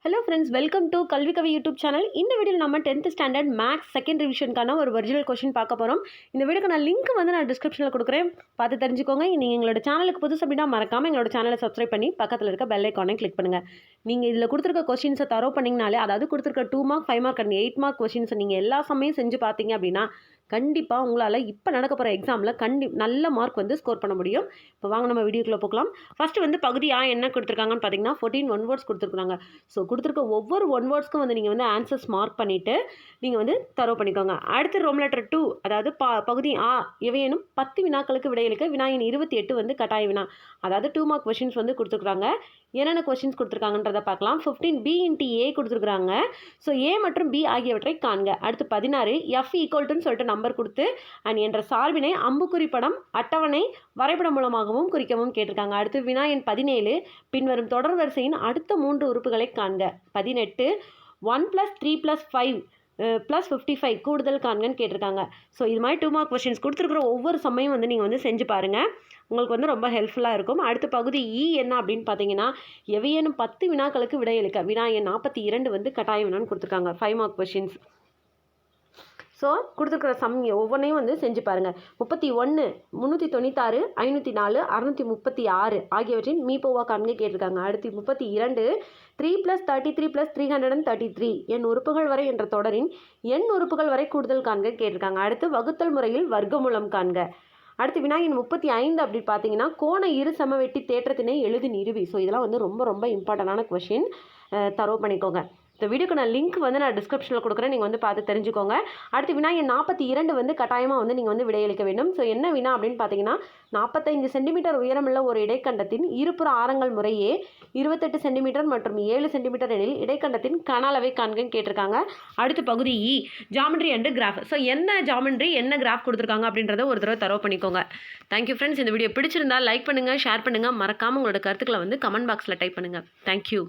Hello friends, welcome to கல்வி கவி YouTube channel. இந்த வீடியோவில் நம்ம 10th ஸ்டாண்டர்ட் மேக்ஸ் செகண்ட் ரிவிஷனுக்கான ஒரு ஒரிஜினல் கொஸ்டின் பார்க்க போகிறோம். இந்த வீடியோக்கான லிங்க் வந்து நான் டிஸ்கிரிப்ஷனில் கொடுக்குறேன், பார்த்து தெரிஞ்சுக்கோங்க. நீங்கள் எங்களோட சேனலுக்கு புதுசு அப்படின்னா மறக்காமல் எங்களோட சேனலை சப்ஸ்கிரைப் பண்ணி பக்கத்தில் இருக்க பெல் ஐக்கானை கிளிக் பண்ணுங்கள். நீங்கள் இதில் கொடுத்துருக்க கொஸ்டின்ஸை தரோ பண்ணிங்கனாலே, அதாவது கொடுத்துருக்க 2 மார்க் 5 மார்க் அண்ட் 8 மார்க் கொஸ்டின்ஸை நீங்கள் எல்லா சமயம் செஞ்சு பார்த்தீங்க அப்படின்னா கண்டிப்பாக உங்களால் இப்போ நடக்க போகிற எக்ஸாமில் நல்ல மார்க் வந்து ஸ்கோர் பண்ண முடியும். இப்போ வாங்க நம்ம வீடியோக்குள்ளே போகலாம். ஃபஸ்ட்டு வந்து பகுதி ஆ என்ன கொடுத்துருக்காங்கன்னு பார்த்தீங்கன்னா 14 ஒன் வேர்ட்ஸ் கொடுத்துருக்காங்க. ஸோ கொடுத்துருக்க ஒவ்வொரு ஒன் வேர்ட்ஸ்க்கும் வந்து நீங்கள் வந்து ஆன்சர்ஸ் மார்க் பண்ணிவிட்டு நீங்கள் வந்து தரவு பண்ணிக்கோங்க. அடுத்து ரோம் லெட்டர் 2, அதாவது பகுதி ஆ எவையேனும் 10 வினாக்களுக்கு விடையளிக்க வினாயின் 28 வந்து கட்டாய வினா, அதாவது 2 மார்க் கொஸ்டின்ஸ் வந்து கொடுத்துருக்காங்க. என்னென்ன கொஸ்டின்ஸ் கொடுத்துருக்காங்கன்றதை பார்க்கலாம். 15 பி இன்ட்டு ஏ கொடுத்துருக்குறாங்க. ஸோ ஏ மற்றும் பி ஆகியவற்றை காண்க. அடுத்து 16 எஃப் ஈக்குவல்ட்டுன்னு சொல்லிட்டு நம்பர் கொடுத்து அண்ட் என்ற சார்பினை அம்புக்குறி படம் அட்டவணை வரைபடம் மூலமாகவும் குறிக்கவும் கேட்டிருக்காங்க. அடுத்து வினா எண் 17 பின்வரும் தொடர் வரிசையின் அடுத்த 3 உறுப்புகளை காண்க. 18 1 + 3 + 5 + 55 கூடுதல் காண்கன்னு கேட்டிருக்காங்க. ஸோ இது மாதிரி 2 மார்க் கொஸ்டின்ஸ் கொடுத்துருக்குற ஒவ்வொரு சமயம் வந்து நீங்கள் வந்து செஞ்சு பாருங்கள், உங்களுக்கு வந்து ரொம்ப ஹெல்ப்ஃபுல்லாக இருக்கும். அடுத்த பகுதி இ என்ன அப்படின்னு பார்த்தீங்கன்னா, எவையேனும் 10 வினாக்களுக்கு விடையளிக்க வினா எண் 42 வந்து கட்டாய வினான்னு கொடுத்துருக்காங்க. 5 மார்க் கொஸ்டின்ஸ். ஸோ கொடுத்துருக்குற ஒவ்வொன்றையும் வந்து செஞ்சு பாருங்கள். 31 396 504 636 ஆகியவற்றின் மீப்போவா காண்க கேட்டிருக்காங்க. அடுத்து 32 3 + 33 + 333 எண் உறுப்புகள் வரை என்ற தொடரின் எண் உறுப்புகள் வரை கூடுதல் காண்க கேட்டிருக்காங்க. அடுத்து வகுத்தல் முறையில் வர்க்கமூலம் காண்க. அடுத்து வினாயின் 35 அப்படி பார்த்தீங்கன்னா, கோண இரு சமவெட்டி தேற்றத்தினை எழுதி நிறுவி. ஸோ இதெல்லாம் வந்து ரொம்ப ரொம்ப இம்பார்ட்டண்டான கொஷின், தரவு பண்ணிக்கோங்க. இந்த வீடியோக்கு நான் லிங்க் வந்து நான் டிஸ்கிரிப்ஷனில் கொடுக்குறேன், நீங்கள் வந்து பார்த்து தெரிஞ்சுக்கோங்க. அடுத்து வினா எண் 42 வந்து கட்டாயமாக வந்து நீங்கள் வந்து விடையளிக்க வேண்டும். ஸோ என்ன வினா அப்படின்னு பார்த்தீங்கன்னா, 45 சென்டிமீட்டர் உயரமுள்ள ஒரு இடைக்கண்டத்தின் இருபுற ஆரங்கள் முறையே 28 சென்டிமீட்டர் மற்றும் 7 சென்டிமீட்டர் எனில் இடைக்கண்டத்தின் கன அளவை காண்கன்னு கேட்டிருக்காங்க. அடுத்து பகுதி இ ஜாமெண்ட்ரி அண்டு கிராஃப். ஸோ என்ன ஜாமெண்ட்ரி என்ன கிராஃப் கொடுத்துருக்காங்க அப்படின்றத ஒரு தடவை தரவு பண்ணிக்கோங்க. Thank you friends. இந்த வீடியோ பிடிச்சிருந்தால் லைக் பண்ணுங்கள், ஷேர் பண்ணுங்கள், மறக்காமல் உங்களோட கருத்துக்களை வந்து கமெண்ட் பாக்ஸில் டைப் பண்ணுங்கள். தேங்க்யூ.